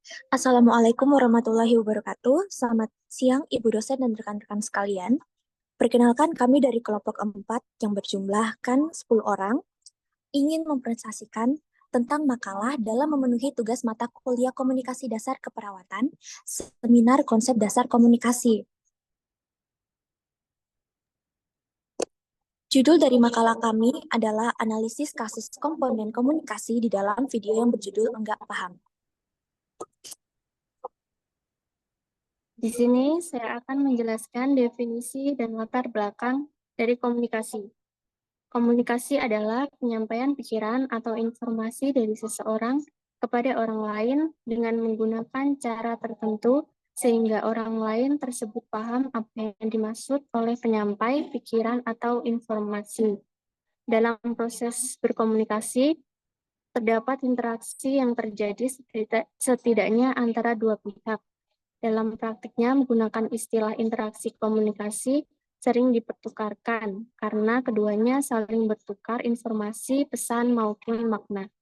Assalamualaikum warahmatullahi wabarakatuh. Selamat siang, Ibu dosen dan rekan-rekan sekalian. Perkenalkan, kami dari kelompok 4 yang berjumlahkan 10 orang ingin mempresentasikan tentang makalah dalam memenuhi tugas mata kuliah komunikasi dasar keperawatan, seminar konsep dasar komunikasi. Judul dari makalah kami adalah analisis kasus komponen komunikasi di dalam video yang berjudul Enggak Paham. Di sini saya akan menjelaskan definisi dan latar belakang dari komunikasi. Komunikasi adalah penyampaian pikiran atau informasi dari seseorang kepada orang lain dengan menggunakan cara tertentu sehingga orang lain tersebut paham apa yang dimaksud oleh penyampai pikiran atau informasi. Dalam proses berkomunikasi, terdapat interaksi yang terjadi setidaknya antara dua pihak. Dalam praktiknya, menggunakan istilah interaksi komunikasi sering dipertukarkan karena keduanya saling bertukar informasi, pesan, maupun makna.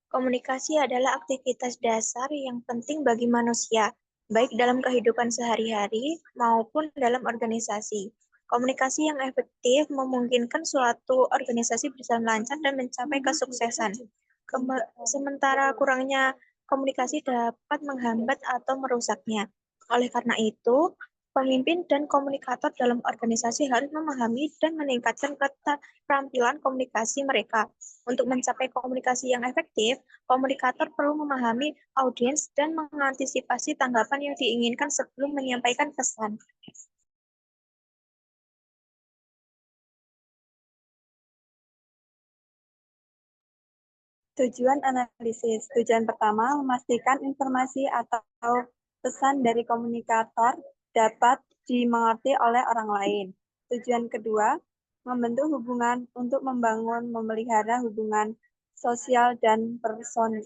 Komunikasi adalah aktivitas dasar yang penting bagi manusia, baik dalam kehidupan sehari-hari maupun dalam organisasi. Komunikasi yang efektif memungkinkan suatu organisasi bisa lancar dan mencapai kesuksesan. Sementara kurangnya komunikasi dapat menghambat atau merusaknya. Oleh karena itu, pemimpin dan komunikator dalam organisasi harus memahami dan meningkatkan keterampilan komunikasi mereka. Untuk mencapai komunikasi yang efektif, komunikator perlu memahami audiens dan mengantisipasi tanggapan yang diinginkan sebelum menyampaikan pesan. Tujuan analisis. Tujuan pertama, memastikan informasi atau pesan dari komunikator dapat dimengerti oleh orang lain. Tujuan kedua, membentuk hubungan untuk membangun, memelihara hubungan sosial dan profesional.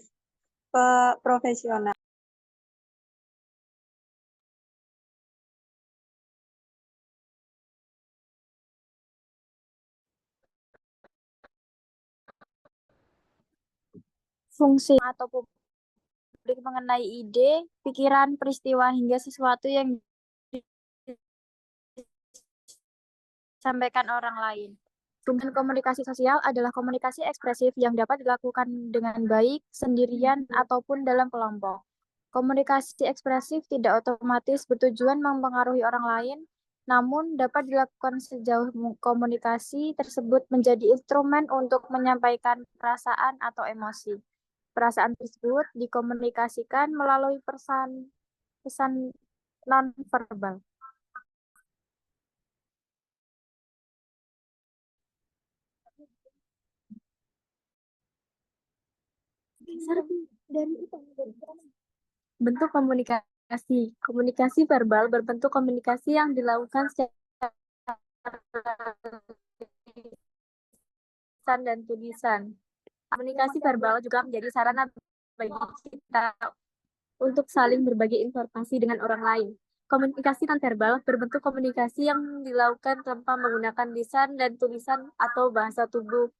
Fungsi atau publik mengenai ide, pikiran, peristiwa, hingga sesuatu yang disampaikan orang lain. Fungsi komunikasi sosial adalah komunikasi ekspresif yang dapat dilakukan dengan baik, sendirian, ataupun dalam kelompok. Komunikasi ekspresif tidak otomatis bertujuan mempengaruhi orang lain, namun dapat dilakukan sejauh komunikasi tersebut menjadi instrumen untuk menyampaikan perasaan atau emosi. Perasaan tersebut dikomunikasikan melalui pesan non-verbal. Bentuk komunikasi. Komunikasi verbal berbentuk komunikasi yang dilakukan secara lisan dan tulisan. Komunikasi verbal juga menjadi sarana bagi kita untuk saling berbagi informasi dengan orang lain. Komunikasi nonverbal berbentuk komunikasi yang dilakukan tanpa menggunakan lisan dan tulisan atau bahasa tubuh.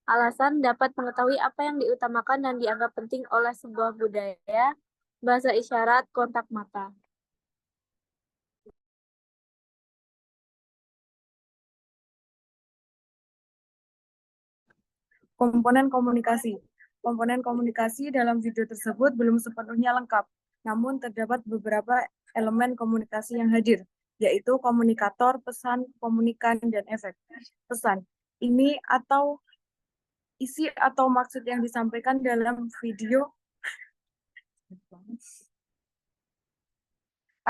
Alasan dapat mengetahui apa yang diutamakan dan dianggap penting oleh sebuah budaya, bahasa isyarat, kontak mata. Komponen komunikasi. Komponen komunikasi dalam video tersebut belum sepenuhnya lengkap, namun terdapat beberapa elemen komunikasi yang hadir, yaitu komunikator, pesan, komunikan, dan efek. Pesan, ini atau isi atau maksud yang disampaikan dalam video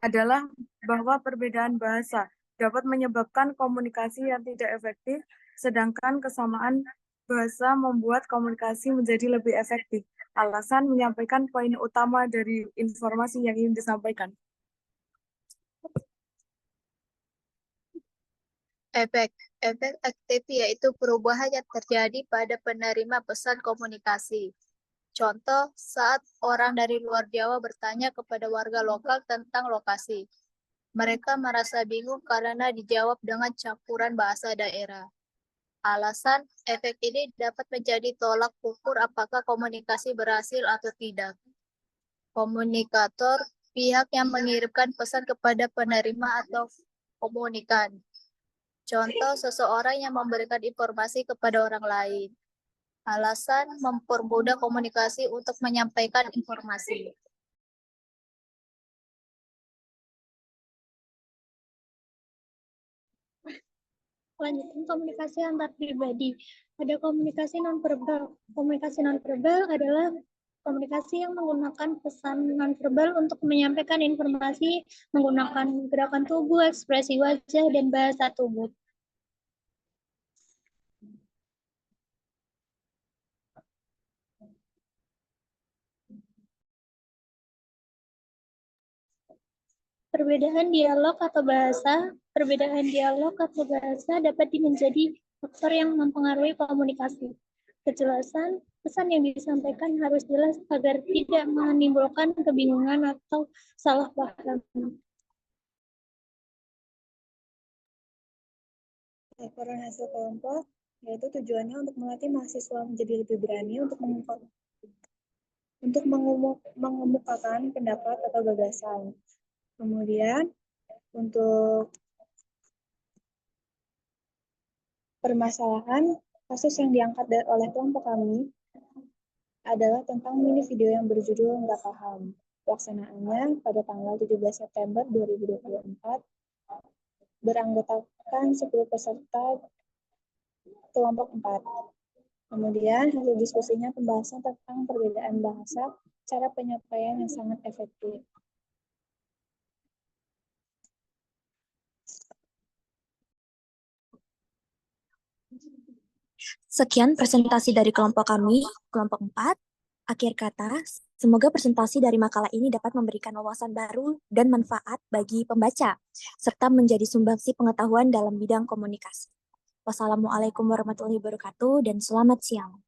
adalah bahwa perbedaan bahasa dapat menyebabkan komunikasi yang tidak efektif, sedangkan kesamaan bahasa membuat komunikasi menjadi lebih efektif. Alasan menyampaikan poin utama dari informasi yang ingin disampaikan. Efek aktif yaitu perubahan yang terjadi pada penerima pesan komunikasi. Contoh, saat orang dari luar Jawa bertanya kepada warga lokal tentang lokasi. Mereka merasa bingung karena dijawab dengan campuran bahasa daerah. Alasan efek ini dapat menjadi tolak ukur apakah komunikasi berhasil atau tidak. Komunikator, pihak yang mengirimkan pesan kepada penerima atau komunikan. Contoh, seseorang yang memberikan informasi kepada orang lain. Alasan mempermudah komunikasi untuk menyampaikan informasi. Lanjutan komunikasi antar pribadi. Ada komunikasi nonverbal. Komunikasi nonverbal adalah komunikasi yang menggunakan pesan nonverbal untuk menyampaikan informasi menggunakan gerakan tubuh, ekspresi wajah, dan bahasa tubuh. Perbedaan dialog atau bahasa dapat menjadi faktor yang mempengaruhi komunikasi. Kejelasan pesan yang disampaikan harus jelas agar tidak menimbulkan kebingungan atau salah paham. Laporan hasil kelompok yaitu tujuannya untuk melatih mahasiswa menjadi lebih berani untuk mengemukakan pendapat atau gagasan. Kemudian untuk permasalahan kasus yang diangkat oleh kelompok kami adalah tentang mini video yang berjudul Nggak Paham. Pelaksanaannya pada tanggal 17 September 2024 beranggotakan 10 peserta kelompok 4. Kemudian hasil diskusinya pembahasan tentang perbedaan bahasa, cara penyampaian yang sangat efektif. Sekian presentasi dari kelompok kami, kelompok 4. Akhir kata, semoga presentasi dari makalah ini dapat memberikan wawasan baru dan manfaat bagi pembaca, serta menjadi sumbangsi pengetahuan dalam bidang komunikasi. Wassalamualaikum warahmatullahi wabarakatuh dan selamat siang.